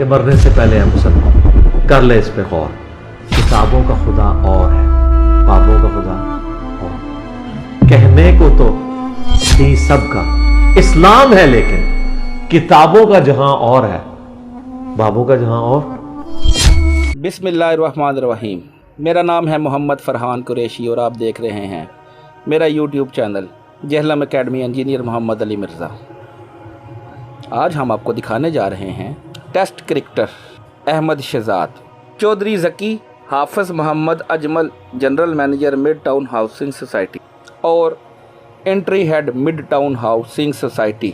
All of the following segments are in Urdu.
کہ مرنے سے پہلے ہے مسلمان، کر لے اس پہ غور۔ کتابوں کا خدا اور ہے، بابوں کا خدا اور۔ کہنے کو تو ہی سب کا اسلام ہے، لیکن کتابوں کا جہاں اور ہے، بابوں کا جہاں اور۔ بسم اللہ الرحمن الرحیم۔ میرا نام ہے محمد فرحان قریشی اور آپ دیکھ رہے ہیں میرا YouTube channel Jhelum academy engineer Muhammad Ali Mirza. آج ہم آپ کو دکھانے جا رہے ہیں test cricketer Ahmed Shahzad, Chaudhry Zaki Hafiz Muhammad Ajmal general manager Mid Town housing society اور entry head Mid Town housing society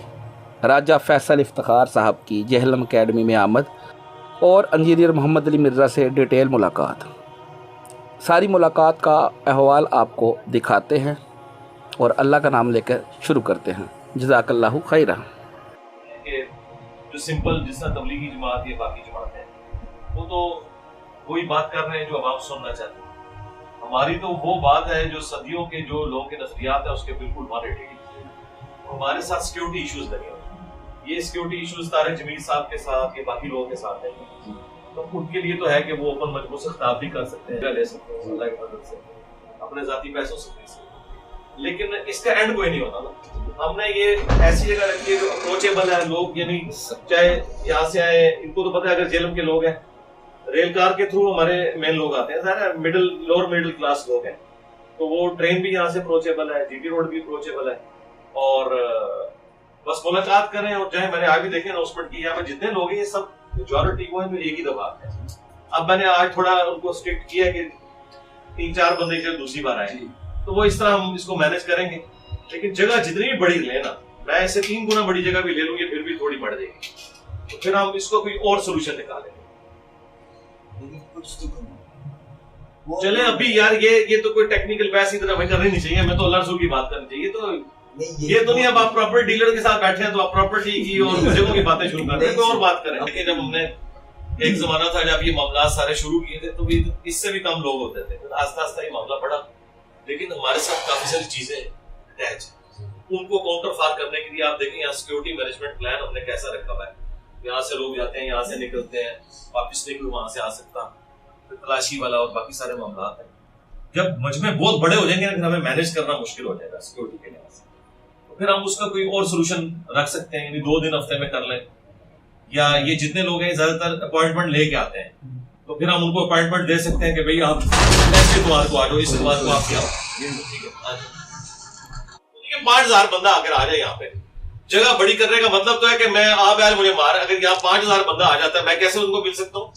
Raja Faisal Iftikhar Sahib کی جہلم اکیڈمی میں آمد اور انجینئر محمد علی مرزا سے ڈیٹیل ملاقات۔ ساری ملاقات کا احوال آپ کو دکھاتے ہیں اور اللہ کا نام لے کر شروع کرتے ہیں۔ جزاک اللہ خیرہ۔ جو سمپل جس طرح تبلیغی جماعت یا باقی جماعت ہے وہ تو وہی بات کر رہے ہیں جو عوام سننا چاہتے ہیں۔ ہماری تو وہ بات ہے جو صدیوں کے جو لوگوں کے نظریات ہیں اس کے بالکل وانٹیڈ۔ ہمارے ساتھ سیکیورٹی ایشوز لگے ہوئے، یہ سیکیورٹی ایشوز طارق جمیل صاحب کے ساتھ یا باقی لوگوں کے ساتھ ہیں، تو ان کے لیے تو ہے کہ وہ اوپن مجموع سے خطاب بھی کر سکتے ہیں، لے سکتے ہیں اللہ کی مدد سے اپنے ذاتی پیسوں سے لے سکتے ہیں، لیکن اس کا اینڈ کوئی نہیں ہوتا نا۔ ہم نے یہ ایسی جگہ رکھی ہے جو اپروچیبل ہے، لوگ یعنی چاہے یہاں سے آئے، ان کو تو پتہ ہے اگر جہلم کے لوگ ہیں ریل کار کے تھرو ہمارے مین لوگ آتے ہیں، ظاہر ہے مڈل لوور مڈل کلاس لوگ ہیں، تو وہ ٹرین بھی یہاں سے اپروچیبل ہے، جی ٹی روڈ بھی اپروچیبل ہے، اور بس ملاقات کریں اور جائیں۔ میں نے آگے دیکھیں اناؤنسمنٹ کی، یہاں پہ جتنے لوگ ہیں یہ سب میجورٹی وہ ہیں جو ایک ہی دفعہ آتے ہیں۔ اب میں نے آج تھوڑا ان کو اسٹرکٹ کیا کہ 3-4 بندے جو دوسری بار آئیں، تو وہ اس طرح ہم اس کو مینج کریں گے، لیکن جگہ جتنی بھی بڑی لیں نا، میں اسے 3 گنا بڑی جگہ بھی لے لوں گی پھر بھی تھوڑی بڑھ جائے گی، تو پھر ہم اس کو کوئی اور سولوشن نکالیں گے۔ چلیں ابھی یار یہ تو کوئی ٹیکنیکل بحث کی طرح کرنی نہیں چاہیے، ہمیں تو اللہ رسول کی بات کرنی چاہیے۔ تو یہ تو نہیں اب آپ پراپرٹی ڈیلر کے ساتھ بیٹھے ہیں تو آپ پراپرٹی کی اور جگہوں کی باتیں شروع کر رہے ہیں، کوئی اور بات کریں۔ جب ہم نے ایک زمانہ تھا جب یہ معاملات سارے شروع کیے تھے تو اس سے بھی کم لوگ ہوتے تھے، آہستہ آہستہ یہ معاملہ بڑھا، لیکن ہمارے ساتھ کافی ساری چیزیں اٹیچ ہیں، ان کو کاؤنٹر فار کرنے کے لیے آپ دیکھیں یہاں سیکیورٹی مینجمنٹ پلان ہم نے کیسا رکھا ہوا ہے۔ یہاں سے لوگ جاتے ہیں، یہاں سے نکلتے ہیں، واپس نہیں کوئی وہاں سے آ سکتا، تلاشی والا اور باقی سارے معاملات ہیں۔ جب مجمع بہت بڑے ہو جائیں گے پھر ہمیں مینج کرنا مشکل ہو جائے گا سیکیورٹی کے لحاظ سے، تو پھر ہم اس کا کوئی اور سولوشن رکھ سکتے ہیں، یعنی 2 دن ہفتے میں کر لیں، یا یہ جتنے لوگ ہیں زیادہ تر اپوائنٹمنٹ لے کے آتے ہیں، تو پھر ہم ان کو اپوائنٹمنٹ دے سکتے ہیں کہ بھئی آپ ایسے اتوار کو آ جاؤ، اس اتوار کو آپ کیا ہو، ٹھیک ہے 5000 بندہ اگر آ جائے یہاں پہ، جگہ بڑی کرنے کا مطلب تو ہے کہ میں آپ یار مجھے مار، اگر یہاں 5000 بندہ آ جاتا ہے میں کیسے ان کو مل سکتا ہوں؟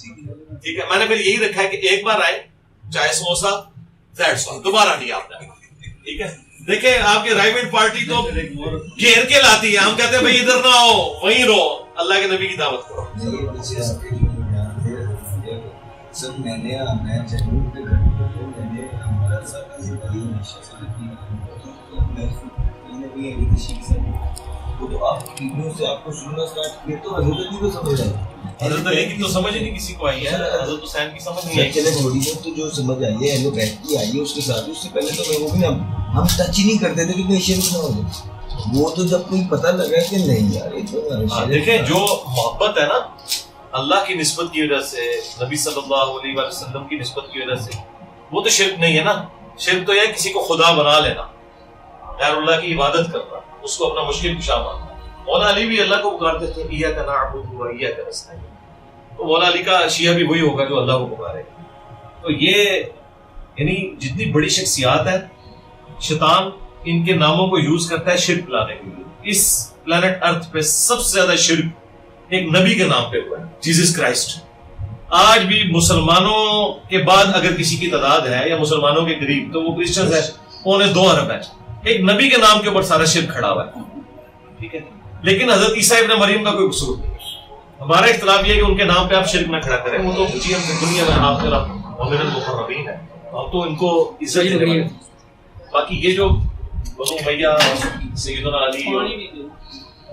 ٹھیک ہے، میں نے پھر یہی رکھا ہے کہ ایک بار آئے چاہے سموسا دوبارہ نہیں آپ نے، ٹھیک ہے۔ دیکھیں آپ کی رائیوٹ پارٹی تو گھیر کے لاتی ہے، ہم کہتے ہیں بھئی ادھر نہ آؤ وہیں رہو، اللہ کے نبی کی دعوت کرو۔ سر میں نے جنوب کے گھر میں نے ہمارا وہ تو آپ ویڈیو سے آپ کو سننا اسٹارٹ کیا تو حضرت علی کو سمجھ آئی، حضرت علی کی تو سمجھ ہی نہیں کسی کو آئی ہے، حضرت حسین کی سمجھ نہیں آئی۔ چلے گھوڑی میں تو جو سمجھ آئی ہے اہل بیت کی آئی ہے اس کے ساتھ، اس سے پہلے تو میں وہ بھی ہم ٹچ ہی نہیں کرتے تھے کہ کوئی شرک نہ ہو جائے، وہ تو جب کوئی پتہ لگا کہ نہیں یار یہ تو دیکھیں جو محبت ہے نا اللہ کی نسبت کی وجہ سے، نبی صلی اللہ علیہ وسلم کی نسبت کی وجہ سے، وہ تو شرک نہیں ہے نا۔ شرک تو یہ ہے کسی کو خدا بنا لینا، غیر اللہ کی عبادت کرنا، اس کو اپنا مشکل کشا ماننا۔ مولا علی بھی اللہ کو پکارتے تھے ایاک نعبد و ایاک نستعین، تو مولا علی کا شیعہ بھی وہی ہوگا جو اللہ کو پکارے گا۔ تو یہ یعنی جتنی بڑی شخصیات ہیں شیطان ان کے ناموں کو یوز کرتا ہے شرک لانے کے لیے۔ اس پلانٹ ارتھ پہ سب سے زیادہ شرک ایک نبی کے نام پہ ہوا ہے، جیزس کرائسٹ۔ آج بھی مسلمانوں کے بعد اگر کسی کی تعداد ہے یا مسلمانوں کے قریب تو وہ کرسچنز ہے، 2.25 ارب ہے، ایک نبی کے نام کے اوپر سارا شرک کھڑا ہوا ہے، ٹھیک ہے۔ لیکن حضرت عیسیٰ ابن مریم کا کوئی قصور نہیں، ہمارا اختلاف یہ ہے کہ ان کے نام پہ آپ شرک نہ کھڑا کریں، وہ تو جی ہم دنیا میں آخرت ومن المقربین ہے، ہم تو ان کو عزت دینے والے ہیں۔ باقی یہ جو بنو امیہ سیدنا علی اور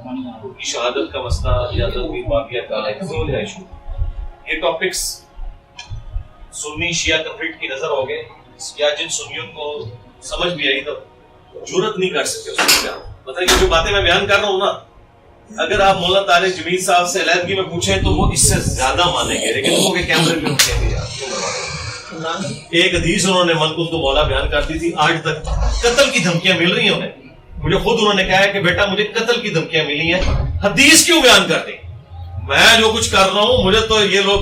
ان کی شہادت کا مسئلہ یا تدبیر باقیہ کا ایشو، یہ ٹاپکس سنی شیعہ کنفلکٹ کی نظر ہو گئے، یا جن سنیوں کو سمجھ بھی آئی تو جرت نہیں کر سکتے اس کو بیان۔ مطلب یہ جو باتیں میں بیان کر رہا ہوں نا اگر آپ مولانا طارق جمیل صاحب سے علیحدگی میں پوچھیں تو وہ اس سے زیادہ مانیں گے، لیکن وہ کیمرے پہ اٹھیں گے یار کیوں کروا رہے ہیں؟ ایک حدیث انہوں نے من کو مولا بیان کرتی تھی، آج تک قتل کی دھمکیاں مل رہی ہیں انہیں. مجھے خود انہوں نے کہا ہے کہ بیٹا مجھے قتل کی دھمکیاں ملی ہیں، حدیث کیوں بیان کر دیں؟ میں جو کچھ کر رہا ہوں مجھے تو یہ لوگ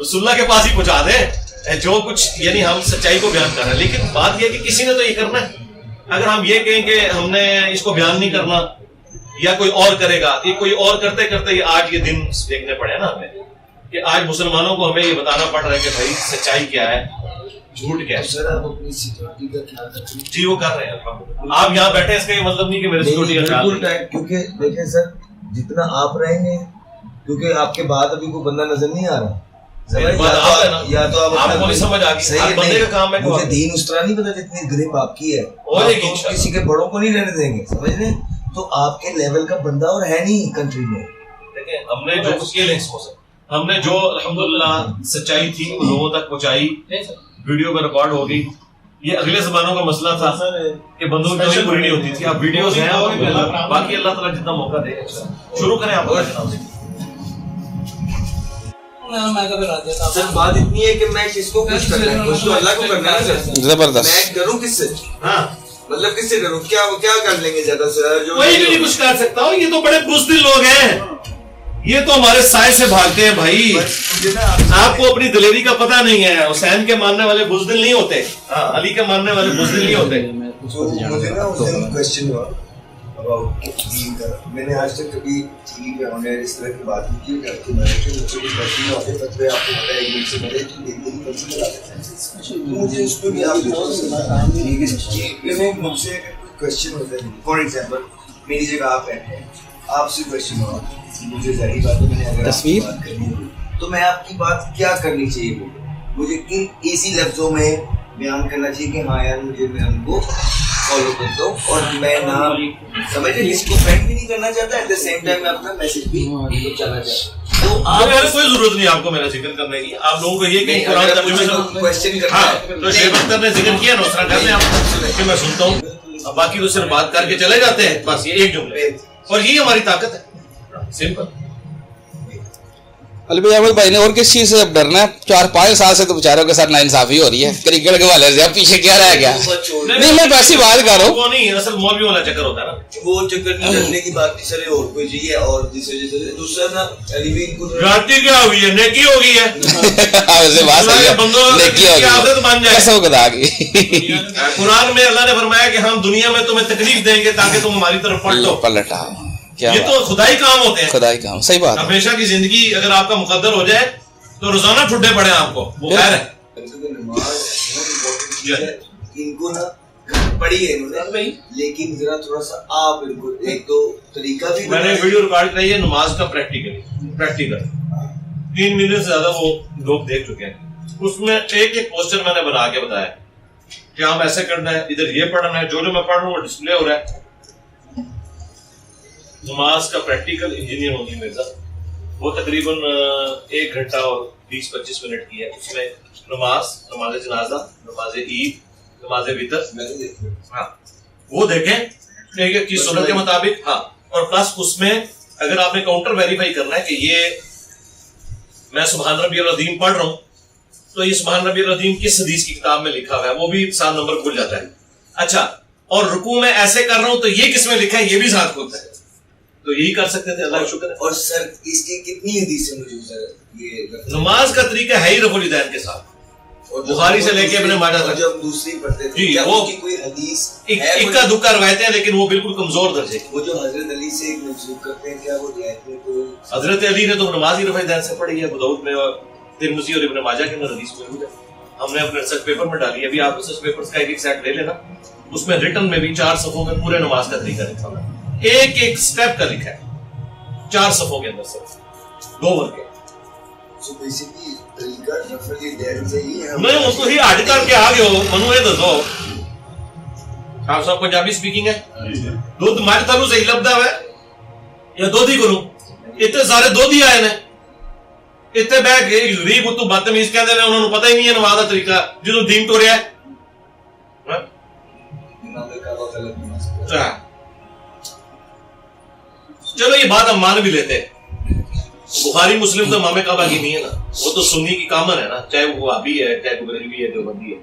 رسول اللہ کے پاس ہی پہنچا دیں جو کچھ، یعنی ہم سچائی کو بیان کر رہے ہیں. لیکن بات یہ کہ کسی نے تو یہ کرنا ہے. اگر ہم یہ کہیں کہ ہم نے اس کو بیان نہیں کرنا یا کوئی اور کرے گا، یہ کوئی اور کرتے کرتے یہ آج یہ دن دیکھنے پڑے نا ہمیں کہ آج مسلمانوں کو ہمیں یہ بتانا پڑ رہا ہے کہ بھائی سچائی کیا ہے، جھوٹ کیا ہے. سر آپ اپنی سیکورٹی کا خیال رکھیں. جی وہ کر رہے ہیں. آپ یہاں بیٹھے اس کا یہ مطلب نہیں کہ میرے سیکورٹی کا خیال نہیں. کیونکہ دیکھیں سر جتنا آپ رہیں گے، کیونکہ آپ کے بعد ابھی کوئی بندہ نظر نہیں آ رہا، یا تو آپ کو نہیں سمجھ آ گئی بندے کا کام ہے. مجھے دین اس طرح نہیں پتا جتنی گریپ آپ کی ہے، کسی کے بڑوں کو نہیں رہنے دیں گے، سمجھ رہے ہیں؟ تو آپ کے لیول کا بندہ اور ہے نہیں کنٹری میں. دیکھیں ہم نے جو کچھ یہ لنکس ہو سکتا، ہم نے جو الحمدللہ سچائی تھی لوگوں تک پہنچائی، ویڈیو میں ریکارڈ ہو گئی. یہ اگلے زمانوں کا مسئلہ تھا کہ بندوں کی پوری نہیں ہوتی تھی. اب ویڈیوز ہیں باقی اللہ تعالیٰ جتنا موقع دے. شروع کریں آپ. سر بات اتنی ہے کہ میں کس کو کچھ کرنا ہے، کچھ تو اللہ کو کرنا ہے. زبردست. میں کروں کس سے؟ ہاں مطلب کس سے کروں؟ کیا کر لیں گے زیادہ سے زیادہ؟ وہی نہیں کچھ کر سکتا ہوں. یہ تو بڑے بزدل لوگ ہیں، یہ تو ہمارے سائے سے بھاگتے ہیں بھائی. آپ کو اپنی دلیری کا پتہ نہیں ہے. حسین کے ماننے والے بزدل نہیں ہوتے، علی کے ماننے والے بزدل نہیں ہوتے. مجھے نا اس دن کوشچن ہوا دین کا. میں نے آج تک کبھی ٹی وی پہ آن ایئر اس طرح کی بات نہیں کی کہ میں نے مجھے کوئی کوشچن ہوتے تک میں آپ کو بتا ایک منٹ سے پہلے کہ دین کیسے چلا سکتے ہیں. مجھے اس پہ بھی آپ مجھ سے کوئی کوشچن ہوتا ہے، فار ایگزامپل میری جگہ آپ بیٹھے ہیں، آپ سے کوشچن ہوا، مجھے ظاہری بات ہے میں نے اگر آپ کی بات کرنی ہے تو میں آپ کی بات کیا کرنی چاہیے، مجھے کن ایسی لفظوں میں بیان کرنا چاہیے کہ ہاں یار مجھے میں ان کو فالو کرتا ہوں اور میں نہ سمجھ رہے کسی کو فرینڈ بھی نہیں کرنا چاہتا، ایٹ دا سیم ٹائم میں اپنا میسج بھی چلانا چاہتا ہوں. تو آپ کوئی ضرورت نہیں آپ کو میرا ذکر کرنے کی. آپ لوگوں کو یہ کہ قرآن ترجمے سے کوشچن کرنا ہے تو شیخ اختر نے ذکر کیا نا اس طرح کرنے آپ کہ میں سنتا ہوں، باقی تو صرف بات کر کے چلے جاتے ہیں بس. یہ ایک جملے اور یہی ہماری طاقت ہے، سمپل. علوی احمد بھائی نے اور کس چیز سے اب ڈرنا ہے؟ 4-5 سال سے تو بیچاروں کے ساتھ ناانصافی ہو رہی ہے کرکٹ کے حوالے سے. اب پیچھے کیا رہ گیا؟ نہیں میں ویسی بات کر رہا ہوں. وہ نہیں اصل مولوی والا چکر ہوتا ہے نا. وہ چکر نہیں ڈرنے کی بات نہیں سر، اور کوئی چاہیے. اور جس وجہ سے دوسرا نا علی بھی ان کو گارنٹی کیا ہوئی ہے، نیکی ہو گئی ہے. ویسے بات صحیح ہے، نیکی ہو گئی، قسم خدا کی. قرآن میں اللہ نے فرمایا کہ ہم دنیا میں تمہیں تکلیف دیں گے تاکہ تم ہماری طرف پلٹ آؤ. یہ تو خدائی کام ہوتے ہیں، خدائی کام. صحیح بات. ہمیشہ کی زندگی اگر آپ کا مقدر ہو جائے تو روزانہ ٹھڈے پڑے آپ کو، وہ خیر ہے. ان کو نا پڑھی ہے انہوں نے، لیکن ذرا تھوڑا سا آپ ان کو ایک تو طریقہ بھی. میں نے ویڈیو ریکارڈ کرائی ہے نماز کا پریکٹیکل 3 ملین سے زیادہ وہ لوگ دیکھ چکے ہیں. اس میں ایک ایک پوسٹر میں نے بنا کے بتایا کہ ہم ایسے کرنا ہے، ادھر یہ پڑھنا ہے، جو میں پڑھ رہا ہوں وہ ڈسپلے ہو رہا ہے. نماز کا پریکٹیکل انجینئر ہوگی مرزا، وہ تقریباً 1 گھنٹہ اور 20-25 منٹ کی ہے. اس میں نماز جنازہ، نماز عید، نماز وتر، ہاں وہ دیکھیں ایک ایک چیز سنت کے مطابق. ہاں اور پلس اس میں اگر آپ نے کاؤنٹر ویریفائی کرنا ہے کہ یہ میں سبحان ربی العظیم پڑھ رہا ہوں تو یہ سبحان ربی العظیم کس حدیث کی کتاب میں لکھا ہوا ہے، وہ بھی ساتھ نمبر کھل جاتا ہے. اچھا اور رکوع میں ایسے کر رہا ہوں تو یہ کس میں لکھا ہے، یہ بھی ساتھ کھلتا ہے. تو یہی کر سکتے تھے، اللہ کا شکر ہے. اور سر اس کی کتنی حدیث ہے مجھے سر یہ نماز کا طریقہ ہے ہی رفع الیدین کے ساتھ، بخاری سے لے کے ابن ماجہ تک. جب دوسری پڑھتے تھے جی وہ کی کوئی حدیث اکا دکا روایتیں ہیں لیکن وہ بالکل کمزور درجے. وہ جو حضرت علی سے ایک منسوخ کرتے ہیں کیا وہ روایت میں کوئی؟ حضرت علی نے تو نماز ہی رفع الیدین سے پڑھی ہے. ابو داؤد میں اور ترمذی اور ابن ماجہ کے اندر حدیث موجود ہے. ہم نے اپنے ریسرچ پیپر میں ڈالی ہے. ابھی آپ ریسرچ پیپرز کا ایک سیٹ لے لینا، اس میں ریٹن میں بھی 4 صفحوں میں پورے نماز کا طریقہ لکھا ہوا ہے، ایک ایک سٹیپ کا لکھا ہے 4 صفحوں کے اندر صرف 2 ورقے. نہیں اس کو ہی ہٹ کر کے آگے ہو منو یہ دسو آپ سب پنجابی سپیکنگ ہے، دودھ مارے تھانوں صحیح لبدا ہے یا دودھ ہی کروں؟ اتنے سارے دودھ ہی آئے نے اتنے بہ کے غریب اتو بدتمیز کہتے ہیں، انہوں نے پتہ ہی نہیں ہے نماز کا طریقہ جدو دین ٹوریا ہے. چلو یہ بات ہم مان بھی لیتے ہیں, بخاری مسلم تو امام کعبہ کی نہیں ہے نا, وہ تو سنی کی کامن ہے نا, چاہے وہ وہابی ہے, چاہے وہ بریلوی ہے, دیوبندی ہے.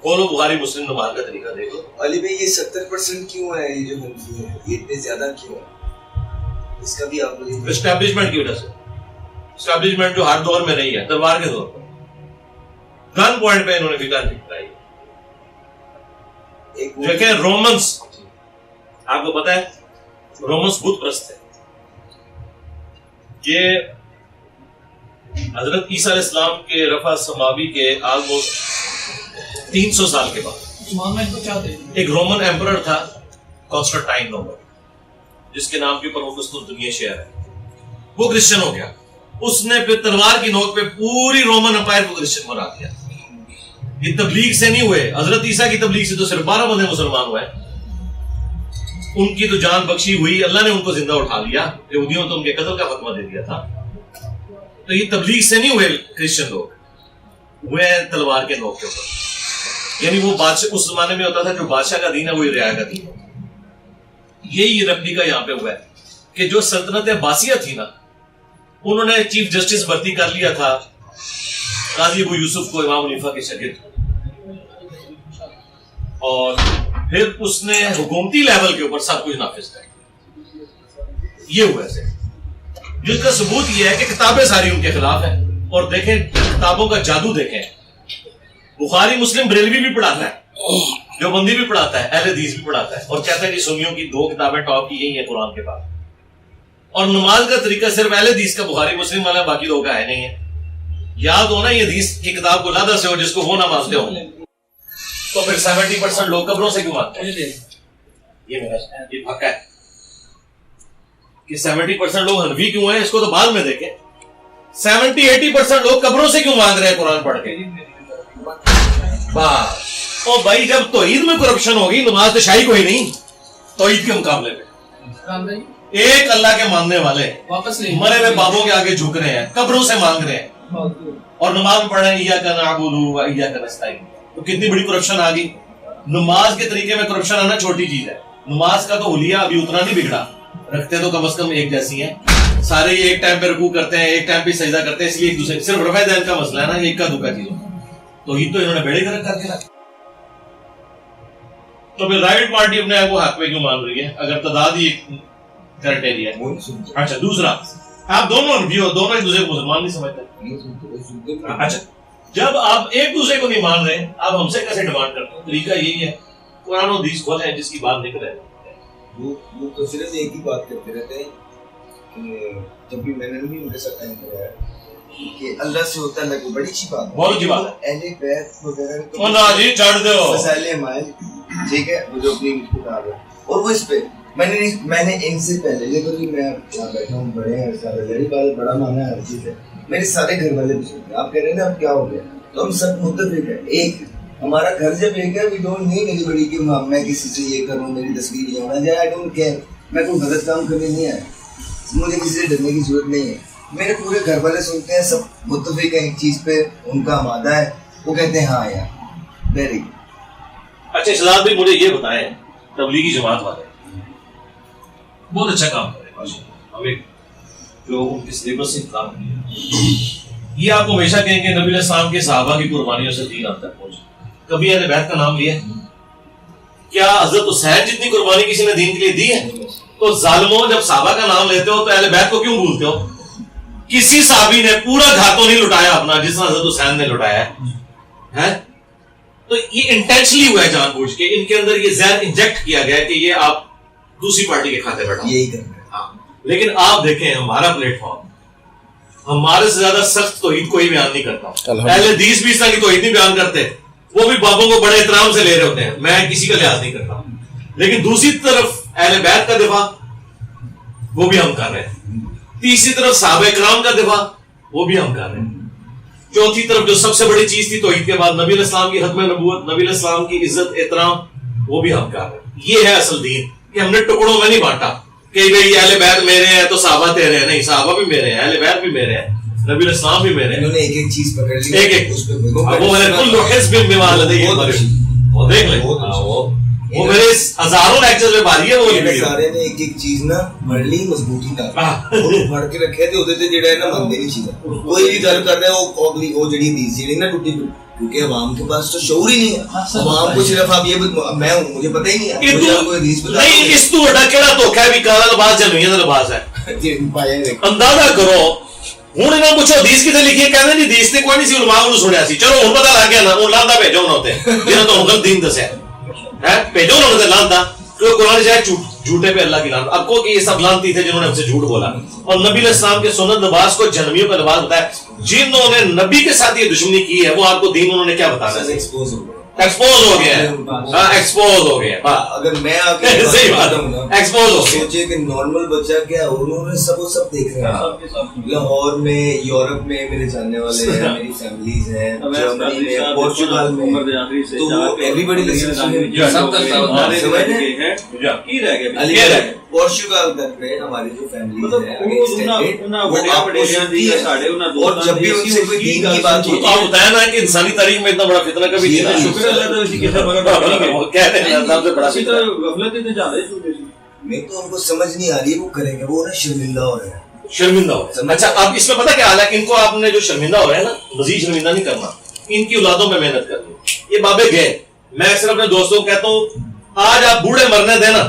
کھولو بخاری مسلم نماز کا طریقہ دیکھو. علی بھائی یہ 70% کیوں ہے, یہ جو حنفی ہے یہ اتنے زیادہ کیوں ہے, اس کا بھی آپ مجھے اسٹیبلشمنٹ کی وجہ سے, اسٹیبلشمنٹ جو ہر دور میں رہی ہے, تلوار کے دور پر گن پوائنٹ پہ انہوں نے فکر نکلائی. دیکھیں رومنس, آپ کو پتا ہے رومنس بت پرست ہے. یہ حضرت عیسیٰ علیہ السلام کے رفع سماوی کے آلموسٹ 300 سال کے بعد ایک رومن ایمپرر تھا کانسٹنٹائن رومن, جس کے نام کے اوپر وہ قسطنطنیہ شہر ہے, وہ کرسچن ہو گیا. اس نے پھر تلوار کی نوک پہ پوری رومن امپائر کو کرسچن بنا دیا. یہ تبلیغ سے نہیں ہوئے, حضرت عیسیٰ کی تبلیغ سے تو صرف 12 بندے مسلمان ہوئے, ان کی تو جان بخشی ہوئی, اللہ نے ان کو زندہ اٹھا لیا, یہودیوں تو ان کے قتل کا فتویٰ دے دیا تھا. تو یہ تبلیغ سے نہیں ہوئے کرسچن لوگ, ہوئے تلوار کے نوک کے اوپر. یعنی وہ بادشاہ اس زمانے میں ہوتا تھا جو بادشاہ کا دین ہے وہی رعایا کا دین ہے. یہی ریپلیکا یہاں پہ ہوا ہے کہ جو سلطنت عباسیہ تھی نا, انہوں نے چیف جسٹس بھرتی کر لیا تھا قاضی ابو یوسف کو, امام حنیفہ کے شاگرد, اور پھر اس نے حکومتی لیول کے اوپر سب کچھ نافذ کر. یہ ہوا ہے جس کا ثبوت یہ ہے کہ کتابیں ساری ان کے خلاف ہیں. اور دیکھیں کتابوں کا جادو دیکھیں, بخاری مسلم بریلوی بھی پڑھاتا ہے, دیوبندی بھی پڑھاتا ہے, اہل حدیث بھی پڑھاتا ہے, اور کہتا ہے کہ سنیوں کی 2 کتابیں ٹاپ کی یہی ہیں قرآن کے بعد. اور نماز کا طریقہ صرف اہل حدیث کا بخاری مسلم والا, باقی لوگوں کا ہے نہیں ہے. یاد ہونا یہ حدیث کی کتاب کو لادہ سے ہو جس کو وہ نہ مانتے ہو, تو پھر 70% لوگ قبروں سے کیوں مانتے ہیں؟ یہ پکا ہے کہ 70% لوگ حنفی کیوں ہیں, اس کو تو بعد میں دیکھیں. 70-80% لوگ قبروں سے کیوں مانگ رہے ہیں قرآن پڑھ کے؟ اور بھائی جب توحید میں کرپشن ہوگی, نماز تو شاہی کوئی نہیں توحید کے مقابلے پہ. ایک اللہ کے ماننے والے مرے ہوئے بابوں کے آگے جھک رہے ہیں, قبروں سے مانگ رہے ہیں, اور نماز پڑھ رہے ہیں ایاک نعبد و ایاک نستعین. تو کتنی بڑی کرپشن آ گئی. نماز کے طریقے میں کرپشن آنا چھوٹی چیز ہے. نماز کا تو حلیہ ابھی اتنا نہیں بگڑا, رکھتے تو کم از کم ایک جیسی ہیں سارے, یہ ایک ٹائم پہ رکوع کرتے ہیں, ایک ٹائم پہ سجدہ کرتے ہیں, اس لیے ایک دوسرے صرف رفع دین کا مسئلہ ہے نا, ایک کا دو کا چیزوں. تو یہ تو انہوں نے بیڑے گرک کر کے رکھا. تو پھر رائٹ پارٹی اپنے آپ کو حق پہ کیوں مان رہی ہے اگر تعداد ہی کرائٹیریا ہے؟ اچھا دوسرا, آپ دونوں بھی ہو, دونوں ایک دوسرے کو مسلمان نہیں سمجھتے. اچھا جب آپ ایک دوسرے کو نہیں مان رہے, آپ ہم سے کیسے ڈیمانڈ کرتے ہیں؟ طریقہ یہی ہے قرآن و حدیث کھولیں جس کی بات نکل رہے. وہ تو صرف ایک ہی بات کرتے رہتے ہیں کہ جب بھی میں نے بھی ان کے ساتھ ٹائم کرایا کہ اللہ سے ہوتا ہے, اللہ کو بڑی اچھی بات ہے, بہت اچھی بات ہے. اہل بیت وغیرہ تو جی چڑھ دو مسائل مائل, ٹھیک ہے, وہ جو اپنی کتاب ہے, اور وہ اس پہ میں نے ان سے پہلے دیکھو جی میں یہاں بیٹھا ہوں, بڑے ہیں سارے, میری بات بڑا مانا ہے, ہر چیز ہے, میرے سارے گھر والے بھی سنتے ہیں. آپ کہہ رہے ہیں نا اب کیا ہو گیا, تو ہم سب متفق ہیں. ایک ہمارا گھر جب ایک ہے, وی ڈونٹ نیڈ اینی بڑی کہ میں کسی سے یہ کروں, میری تصویر یہ ہونا جائے, آئی ڈونٹ کیئر. میں کوئی غلط کام کرنے نہیں آیا, مجھے کسی سے ڈرنے کی ضرورت نہیں ہے. میرے پورے گھر والے سنتے ہیں, سب متفق ہیں ایک چیز پہ, ان کا آمادہ ہے, وہ کہتے ہیں ہاں یار ویری گڈ. اچھا شہزاد بھائی مجھے یہ بتائیں, تبلیغی جماعت والے بہت اچھا کام کر رہے ہیں, ہمیں جو ان کے سلیبس سے کام کیا, یہ آپ کو ہمیشہ کہیں کہ نبی علیہ السلام کے صحابہ کی قربانیوں سے دین آپ تک پہنچا. کبھی اہل بیت کا نام لیا؟ کیا حضرت حسین جتنی قربانی کسی نے دین کے لیے دی ہے؟ تو ظالموں جب صحابہ کا نام لیتے ہو تو اہل بیت کو کیوں بھولتے ہو؟ کسی صحابی نے پورا گھر تو نہیں لٹایا اپنا جس طرح حضرت حسین نے لٹایا ہے. تو یہ انٹینشنلی ہوا ہے, جان بوجھ کے ان کے اندر یہ ذہن انجیکٹ کیا گیا کہ یہ آپ دوسری پارٹی کے کھاتے بیٹھا یہی کرنا ہے. لیکن آپ دیکھیں ہمارا پلیٹ فارم ہمارے سے زیادہ سخت توحید کوئی بیان نہیں کرتا. اہل حدیث بھی اس طرح کی توحید نہیں بیان کرتے, وہ بھی بابوں کو بڑے احترام سے لے رہے ہوتے ہیں, میں کسی کا لحاظ نہیں کرتا. لیکن دوسری طرف اہل بیت کا دفاع وہ بھی ہم کر رہے ہیں, تیسری طرف صحابہ کرام کا دفاع وہ بھی ہم کر رہے ہیں, چوتھی طرف جو سب سے بڑی چیز تھی توحید کے بعد نبی علیہ السلام کی ختم نبوت, نبی علیہ السلام کی عزت احترام, وہ بھی ہم کر رہے ہیں. یہ ہے اصل دین کہ ہم نے ٹکڑوں میں نہیں بانٹا کہ بھئی اہل بیت میرے ہیں تو صحابہ تیرے ہیں. نہیں, صحابہ بھی میرے ہیں, اہل بیت بھی میرے ہیں, نبی علیہ السلام بھی میرے ہیں. انہوں نے ایک ایک چیز پکڑ لی, ایک ایک اس پہ وہ کل حزب بما لدیہم فرحون. وہ دیکھ لیں وہ میرے ہزاروں لیکچر میں پاری ہے وہ ویڈیو سارے نے ایک ایک چیز نا پڑھ لی مضبوطی نال وہ پڑھ کے رکھے تے اودے تے جڑا ہے نا مندے نہیں چیز کوئی بھی گل کردا ہے وہ اگلی وہ جڑی حدیث جڑی نا ٹوٹی کیونکہ عوام کے پاس تو شعور ہی نہیں ہے. عوام کو صرف آپ یہ میں ہوں مجھے پتہ ہی نہیں ہے کوئی حدیث بتا نہیں. اس تو بڑا کیڑا دھوکا ہے بھی کالا لباس جنویاں دا لباس ہے. اندازہ کرو ہوں انہوں پوچھو حدیث کتنے لکھی ہے کہنے جی حدیث نے کوئی نہیں سی علماء کو سنیا سی. چلو ہوں پتہ لگ گیا نا ہوں لاندا بھیجو انہوں تے جنہوں تو غلط دین دسیا ہے بھیجو انہوں نے لاندا تو قرآن جائے جھوٹے پہ اللہ کی لعنت. اب کو کہ یہ سب لعنتی تھے جنہوں نے ہم سے جھوٹ بولا اور نبی علیہ السلام کے سنت لباس کو جنمیوں کا لباس بتایا. جنہوں نے نبی کے ساتھ یہ دشمنی کی ہے وہ آپ کو دین انہوں نے کیا بتانا ہے. ایکسپوز ہو گیا ہے ایکسپوز ہو گیا. اگر میں آ کے صحیح بات ہے ایکسپوز ہو گیا. سوچے کہ نارمل بچہ کیا انہوں نے سب دیکھ رہے ہیں. لاہور میں یورپ میں میرے جاننے والے ہیں میری فیملیز ہیں جرمنی میں پورچوگل میں تو ایوری بڈی پورچوگل تک میں ہماری جو فیملیز ہیں اور جب بھی ان سے کوئی دین کی بات ہوتی ہے ہوتا ہے نا کہ انسانی تاریخ میں اتنا بڑا فتنہ کبھی نہیں تھا. میں تو ان کو سمجھ نہیں آ رہی وہ کریں گے وہ نا شرمندہ ہو رہے ہیں شرمندہ ہو رہے ہیں. اچھا اب اس میں پتہ کیا حال ہے کہ ان کو آپ نے جو شرمندہ ہو رہے ہیں نا مزید شرمندہ نہیں کرنا. ان کی اولادوں میں محنت کرنی. یہ بابے گئے میں اکثر اپنے دوستوں کو کہتا ہوں آج آپ بوڑھے مرنے دیں نا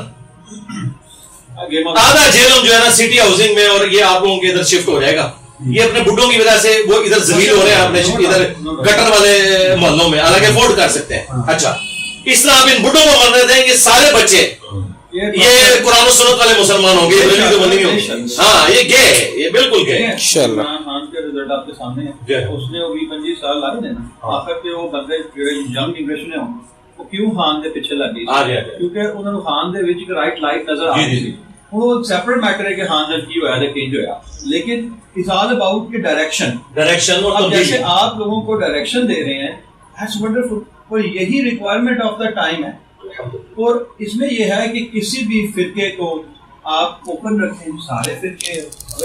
آدھا جیلم جو ہے نا سٹی ہاؤسنگ میں اور یہ آپ لوگوں کے ادھر شفٹ ہو جائے گا. یہ اپنے بڈھوں کی وجہ سے وہ ادھر ذلیل ہو رہے ہیں اپنے ادھر گٹر والے محلوں میں حالانکہ افورڈ کر سکتے ہیں. اچھا اس طرح آپ ان بڈھوں کو مرنے دیں یہ سارے بچے یہ قرآن و سنت والے مسلمان ہوں گے. ہاں یہ گئے یہ بالکل گئے. خان کا رزلٹ آپ کے سامنے ہے. اس نے وہ 25 سال لائے نا آخر پہ وہ بندے ینگ جنریشن ہے وہ کیوں خان دے پیچھے لگ گئی کیونکہ انہوں نے خان دے وچ ایک رائٹ لائٹ نظر آ رہی تھی. وہ سیپریٹ میٹر ہے کہ خان دے کی ہوا ہے چینج ہوا لیکن اٹس آل اباؤٹ کہ ڈائریکشن. اب جیسے آپ لوگوں کو ڈائریکشن دے رہے ہیں دیٹس ونڈرفل اور یہی ریکوائرمنٹ آف دا ٹائم ہے. اور اس میں یہ ہے کہ کسی بھی فرقے کو آپ اوپن رکھیں سارے فرقے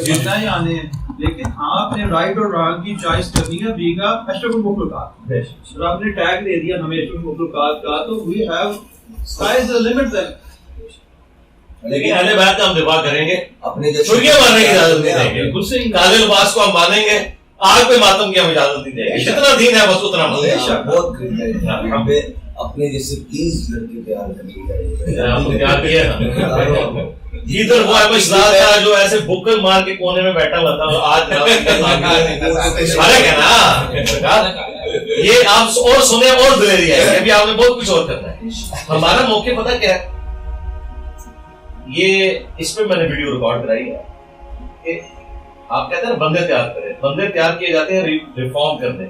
جتنا ہی آنے ہیں لیکن آپ نے رائٹ اور رانگ کی چوائس کرنی ہے. بیگا اشرف المخلوقات اور آپ نے ٹیگ دے دیا ہمیں اشرف المخلوقات کا تو we have sky is the limit then. لیکن اہل بیت کا ہم دفاع کریں گے اپنے چھڑیاں مارنے کی اجازت نہیں دیں گے. بالکل صحیح. کالے لباس کو ہم مانیں گے آگ پہ ماتم کی ہم اجازت نہیں دیں گے. جتنا دین ہے بس اتنا مانیں گے. اپنے جیسے 30 لڑکے تیار کرنے ادھر وہ مشراد کا جو ایسے بکر مار کے کونے میں بیٹھا ہوا تھا آج فرق ہے نا. یہ آپ اور سنیں اور دلیری ہے ابھی آپ نے بہت کچھ اور کرنا ہے. ہمارا موقع پتہ کیا ہے یہ اس پہ میں نے ویڈیو ریکارڈ کرائی ہے کہ آپ کہتے ہیں نا بندے تیار کریں. بندے تیار کیے جاتے ہیں ریفارم کرنے.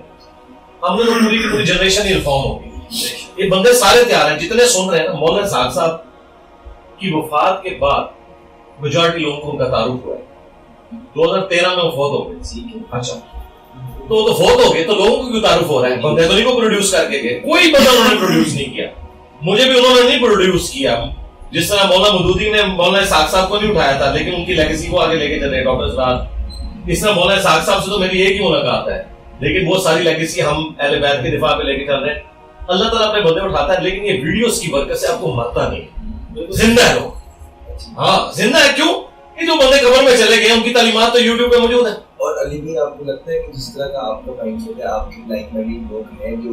ہم نے تو پوری کی پوری جنریشن ہی ریفارم ہوگی. یہ بندے سارے تیار ہیں جتنے سن رہے ہیں. مولانا اسحاق صاحب کی وفات کے بعد میجورٹی لوگوں کو ان کا تعارف ہوا ہے. 2013 میں وہ فوت ہو گئے. اچھا تو وہ تو فوت ہو گئے تو لوگوں کو کیوں تعارف ہو رہا ہے؟ بندے تو نہیں کو پروڈیوس کر کے گئے. کوئی بندہ انہوں نے پروڈیوس نہیں کیا. مجھے بھی انہوں نے نہیں پروڈیوس کیا. جس طرح مولانا مودودی نے مولانا اسحاق صاحب کو نہیں اٹھایا تھا لیکن ان کی لیگیسی کو آگے لے کے چل رہے ڈاکٹر سراج. اس طرح مولانا اسحاق صاحب سے تو میری ایک ہی ملاقات ہے لیکن وہ ساری لیگیسی ہم اہل بیت کے دفاع پہ لے کے چل رہے ہیں. اللہ تعالیٰ اپنے بندے اٹھاتا ہے لیکن یہ ویڈیوز کی برکت سے آپ کو مرتا نہیں. زندہ ہے لوگ. ہاں زندہ ہے. کیوں؟ یہ جو بندے قبر میں چلے گئے ان کی تعلیمات تو یوٹیوب پہ موجود ہے. اور علی بھی آپ کو لگتا ہے کہ جس طرح کا آپ کا مائنڈ سیٹ ہے آپ کی لائک مائنڈ لوگ ہیں جو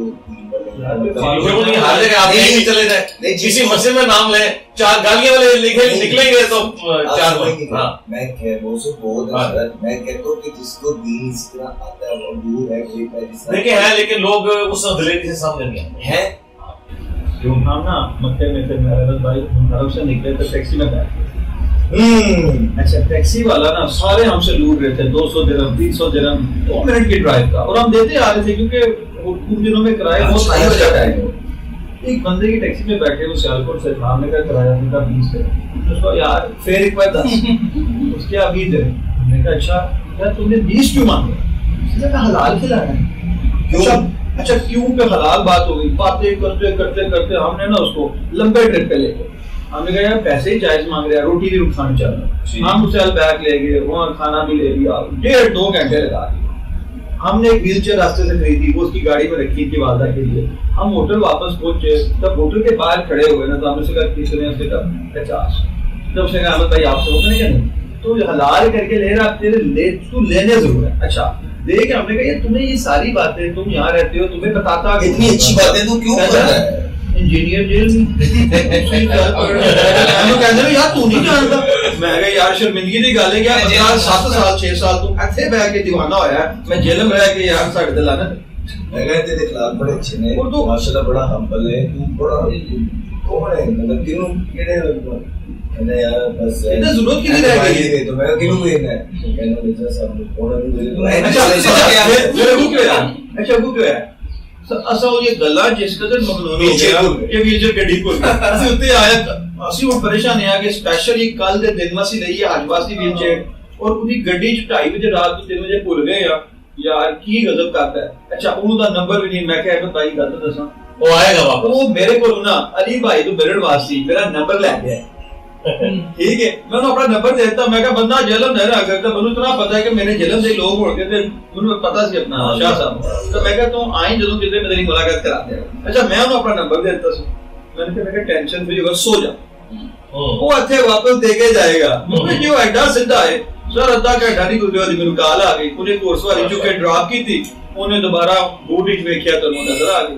ہر جگہ آپ نہیں چلے جائیں کسی مسجد میں نام لیں 4 گالیاں والے نکلیں گے تو 4 میں وہ سے بہت میں کہتا ہوں کہ جس کو دین اس طرح آتا ہے وہ دور ہے دیکھیں ہے لیکن لوگ اس دلیری سے سامنے نہیں آتے ہیں. ہم نا مکے میں سے میرے بھائی گھر سے نکلے تو ٹیکسی میں بیٹھ گئے. اچھا ٹیکسی والا نا سارے ہم سے لوٹ رہے تھے 200 درہم 300 درہم 2 منٹ کی ڈرائیو کا اور ہم دیتے آ رہے تھے کیونکہ ان دنوں میں کرایہ بہت ہائی ہو جاتا ہے. ایک بندے کی ٹیکسی میں بیٹھے وہ سیالکوٹ سے ہم نے کہا کرایہ ان کا 20 ہے. اس کو یار فیئر ایک بار 10 اس کے ابھی دے. ہم نے کہا اچھا یار تم نے 20 کیوں مانگے؟ اس نے کہا حلال کھلانا ہے. اچھا کیوں کہ حلال بات ہو گئی. باتیں کرتے کرتے کرتے ہم نے نا اس کو لمبے ٹرپ پہ لے گئے. ہم نے کہا یار پیسے ہی جائز مانگ رہے ہیں روٹی بھی کھانا چاہ رہا ہم اس سے بیگ لے گئے وہاں کھانا بھی لے لیا 1.5-2 گھنٹے لگا دیے. ہم نے ایک ویل چیئر راستے سے خریدی, وہ اس کی گاڑی میں رکھی تھی والدہ کے لیے. ہم ہوٹل واپس پہنچے, جب ہوٹل کے باہر کھڑے ہوئے نا تو ہم نے سے کہا کتنے, اس نے کہا 50. تو اس نے کہا احمد بھائی آپ سے ہوتا نہیں کہ نہیں, تو حلال کر کے لے رہا, تو لینے ضرور ہے. اچھا دیکھ ہم نے کہا یہ تمہیں یہ ساری باتیں, تم یہاں رہتے ہو, تمہیں بتاتا اتنی اچھی باتیں تو کیوں کر رہا ہے انجینئر جیل میں یار تو نہیں جانتا. میں کہا یار شرمندگی کی گل ہے کیا 7 سال 6 سال تو ایتھے بیٹھ کے دیوانہ ہویا ہے, میں جیل میں رہ کے یار ساڈے تے لانا. میں کہا تیرے اخلاق بڑے اچھے نے, ماشاءاللہ بڑا ہمبل ہے تو, بڑا کون ہے مطلب کینوں کیڑے میں یار بس ضرورت کی نہیں رہ گئی تو میں کینوں لینا ہے کہنا بیچا صاحب کوڑا نہیں. اچھا وہ کیا ہے اصل یہ گلا جس قدر مخلوق ہو گیا کہ ویلچر گڈی کو اسی اتنے آیا, اسی وہ پریشان ہے کہ اسپیشلی کل دے دن وسی رہی ہے حج واسطی ویلچر, اور پوری گڈی 2:30 بجے رات کو 3 بجے بھول گئے یار کی غضب کرتا ہے. اچھا انہوں دا نمبر بھی نہیں, میں کہ احمد بھائی گل تو دساں وہ آئے گا واپس, وہ میرے کو نا علی بھائی تو میرے واسطے میرا نمبر لے گیا, ٹھیک ہے میں نے اپنا نمبر دیتا. میں کہا بندہ جلم نہیں رہا کرتا, مجھے اتنا پتا ہے کہ میرے جلم سے لوگ ہو گئے تھے, مجھے پتا سی اپنا شاہ صاحب. تو میں کہا تم آئیں جدوں کتنے میں تیری ملاقات کرا دیا. اچھا میں انہوں اپنا نمبر دیتا سی, میں نے کہا ٹینشن فری ہو سو جا, وہ اتنے واپس دے کے جائے گا. مجھے جو ایڈا سیدھا ہے سر ادھا گھنٹہ نہیں گزرا دی, میرے کال آ گئی, انہیں کورس والی چکے ڈراپ کی تھی, انہیں دوبارہ بوٹ وچ ویکھیا تو نظر آ گئی.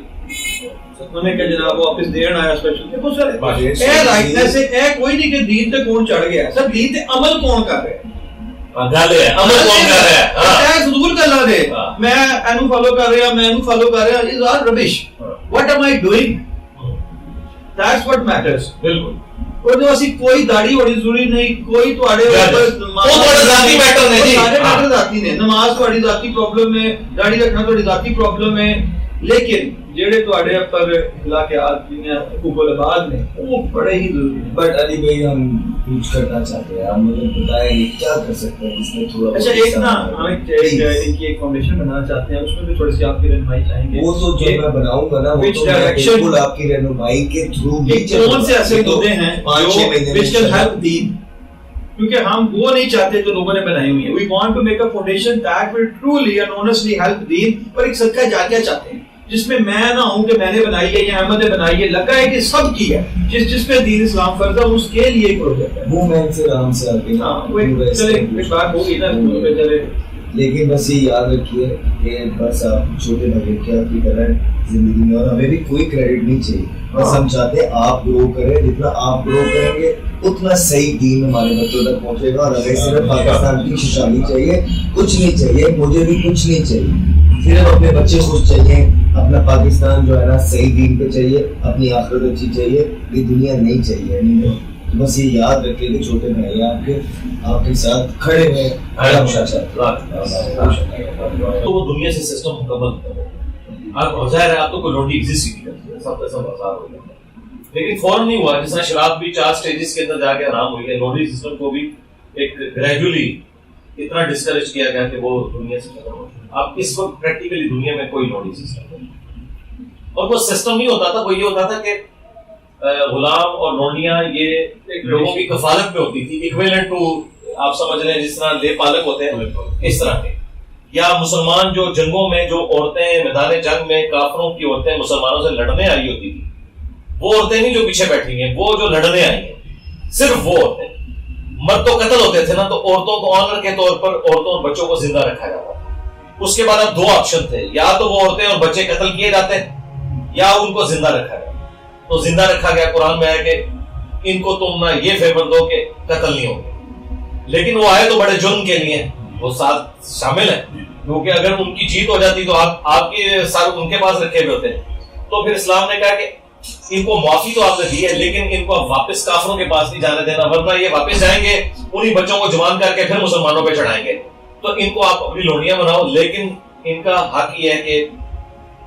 انہوں نے کہا جناب واپس دین آیا اسپیشل. دیکھو سر اے رائٹنس ہے, اے کوئی نہیں کہ دین تے کون چڑھ گیا, سر دین تے عمل کون کر رہا ہے, گل ہے عمل کون کر رہا ہے. اے صدور گلاں دے میں اینو فالو کر رہا, میں اینو فالو کر رہا, is all rubbish. What am I doing, that's what matters. بالکل, اور جو اسی کوئی داڑھی ہوڑی ضروری نہیں, کوئی تواڈے اوپر وہ تواڈے ذاتی میٹر نے جی, سارے میٹر ذاتی نے. نماز تواڈی ذاتی پرابلم ہے, داڑھی رکھنا تواڈی ذاتی پرابلم ہے, لیکن جڑے تواڈے اوپر اخلاقیات نے حقوق العباد نے وہ بڑے ہی ضروری ہیں. بٹ علی بھائی ہم کچھ کرنا چاہتے ہیں, ہم مجھے بتائیں کیا کر سکتے ہیں اس میں تھوڑا. اچھا ایک نا ہم ایک فاؤنڈیشن بنانا چاہتے ہیں, اس میں بھی تھوڑی سی آپ کی رہنمائی چاہیں گے. وہ تو جو میں بناؤں گا نا وہ تو بالکل آپ کی رہنمائی کے تھرو بھی کون سے ایسے مدے ہیں جو which can help دین, کیونکہ ہم وہ نہیں چاہتے جو لوگوں نے بنائی ہوئی ہیں. We want to make a foundation that will truly and honestly help دین, پر ایک صدقہ جاریہ چاہتے ہیں جس میں میں نہ ہوں کہ میں نے بنائی ہے یا احمد نے بنائی ہے, لگا ہے کہ سب کی ہے, جس پہ دین اسلام فرض ہے اس کے لیے ایک پروجیکٹ ہے. وہ میں سے آرام سے آتے ہیں چلے ایک بات ہوگی نا چلے. لیکن بس یہ یاد رکھیے کہ بس آپ چھوٹے بھائی کے آپ کی طرح زندگی میں, اور ہمیں بھی کوئی کریڈٹ نہیں چاہیے, بس ہم چاہتے ہیں آپ گرو کریں, جتنا آپ گرو کریں گے اتنا صحیح دین ہمارے بچوں تک پہنچے گا. اور ہمیں صرف پاکستان کی خوشحالی چاہیے, کچھ نہیں چاہیے, مجھے بھی کچھ نہیں چاہیے, صرف اپنے بچے خوش چاہیے, اپنا پاکستان جو ہے نا صحیح دین پہ چاہیے, اپنی آخرت اچھی چاہیے, یہ دنیا نہیں چاہیے. بس یہ یاد رکھے کہ چھوٹے بھائی آپ کے ساتھ کھڑے ہوئے تو وہ دنیا سے سسٹم مکمل اب ظاہر ہے آپ تو کوئی لونڈی ایگزسٹ ہی نہیں کرتی, سب کا سب آزاد ہو جاتا ہے, لیکن فوراً نہیں ہوا. جس طرح شراب بھی 4 سٹیجز کے اندر جا کے حرام ہوئی ہے, لونڈی سسٹم کو بھی ایک گریجولی اتنا ڈسکریج کیا گیا کہ وہ دنیا سے ختم ہو. اب اس وقت پریکٹیکلی دنیا میں کوئی لونڈی سسٹم نہیں, اور وہ سسٹم نہیں ہوتا تھا, وہ یہ ہوتا تھا کہ غلام اور لونڈیاں یہ لوگوں کی کفالت میں ہوتی تھی, ایکویلنٹ ٹو آپ سمجھ رہے ہیں جس طرح لے پالک ہوتے ہیں اس طرح کے. یا مسلمان جو جنگوں میں جو عورتیں میدان جنگ میں کافروں کی عورتیں مسلمانوں سے لڑنے آئی ہوتی تھی, وہ عورتیں نہیں جو پیچھے بیٹھی ہیں, وہ جو لڑنے آئی ہیں, صرف وہ عورتیں. مرد تو قتل ہوتے تھے نا, تو عورتوں کو آنر کے طور پر عورتوں اور بچوں کو زندہ رکھا جاتا تھا. اس کے بعد اب 2 آپشن تھے, یا تو وہ عورتیں اور بچے قتل کیے جاتے یا ان کو زندہ رکھا جاتا. تو زندہ رکھا گیا, قرآن میں آیا کہ ان کو تم نہ یہ فیور دو کہ قتل نہیں ہوگے, لیکن وہ آئے تو بڑے جرم کے لیے, وہ ساتھ شامل ہیں, کیونکہ اگر ان کی جیت ہو جاتی تو آپ کے ساتھ ان کے پاس رکھے ہوئے ہوتے. تو پھر اسلام نے کہا کہ ان کو معافی تو آپ نے دی ہے, لیکن ان کو واپس کافروں کے پاس نہیں جانے دینا, ورنہ یہ واپس جائیں گے انہی بچوں کو جوان کر کے پھر مسلمانوں پہ چڑھائیں گے. تو ان کو آپ اپنی لونڈیاں بناؤ, لیکن ان کا حق یہ ہے کہ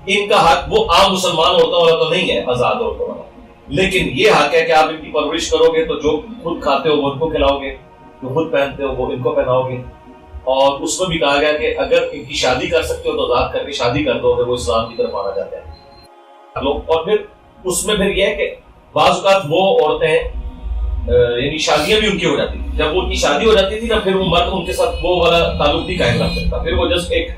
ان کا حق وہ عام مسلمان عورتوں والا تو نہیں ہے, آزاد عورتوں والا, لیکن یہ حق ہے کہ آپ ان کی پرورش کرو گے تو جو خود کھاتے ہو وہ ان کو کھلاؤ گے, جو خود پہنتے ہو وہ ان کو پہناؤ گے. اور اس میں بھی کہا گیا کہ اگر ان کی شادی کر سکتے ہو تو آزاد کر کے شادی کر دو اگر وہ اسلام کی طرف آنا چاہتے ہیں. اور پھر اس میں پھر یہ ہے کہ بعض اوقات وہ عورتیں یعنی شادیاں بھی ان کی ہو جاتی تھی, جب ان کی شادی ہو جاتی تھی نا پھر وہ مرد ان کے ساتھ وہ والا تعلق بھی قائم رکھ سکتا, پھر وہ جسٹ ایک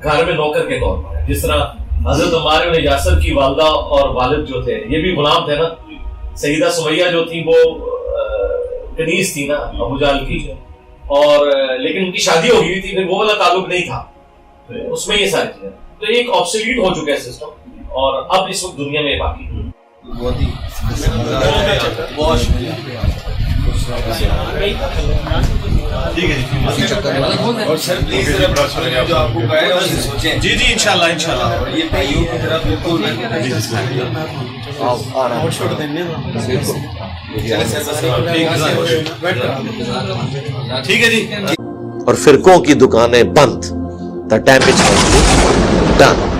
گھر میں نوکر کے طور پر. جس طرح حضرت عمار بن یاسر کی والدہ اور والد جو تھے یہ بھی غلام تھے نا. سیدہ سمیہ جو تھی وہ کنیز تھی نا ابو جہل کی, اور لیکن ان کی شادی ہو گئی تھی, پھر وہ والا تعلق نہیں تھا اس میں. یہ ساری چیزیں تو ایک آبسلیٹ ہو چکا ہے سسٹم, اور اب اس وقت دنیا میں باقی بہت شکریہ. ٹھیک ہے جی, اور سر پلیز جو آپ کو کہا ہے اسے سوچیں. جی جی انشاءاللہ انشاءاللہ. یہ بھائیوں کی طرف بالکل ٹھیک ہے جی. اور فرقوں کی دکانیں بند. The damage has been done.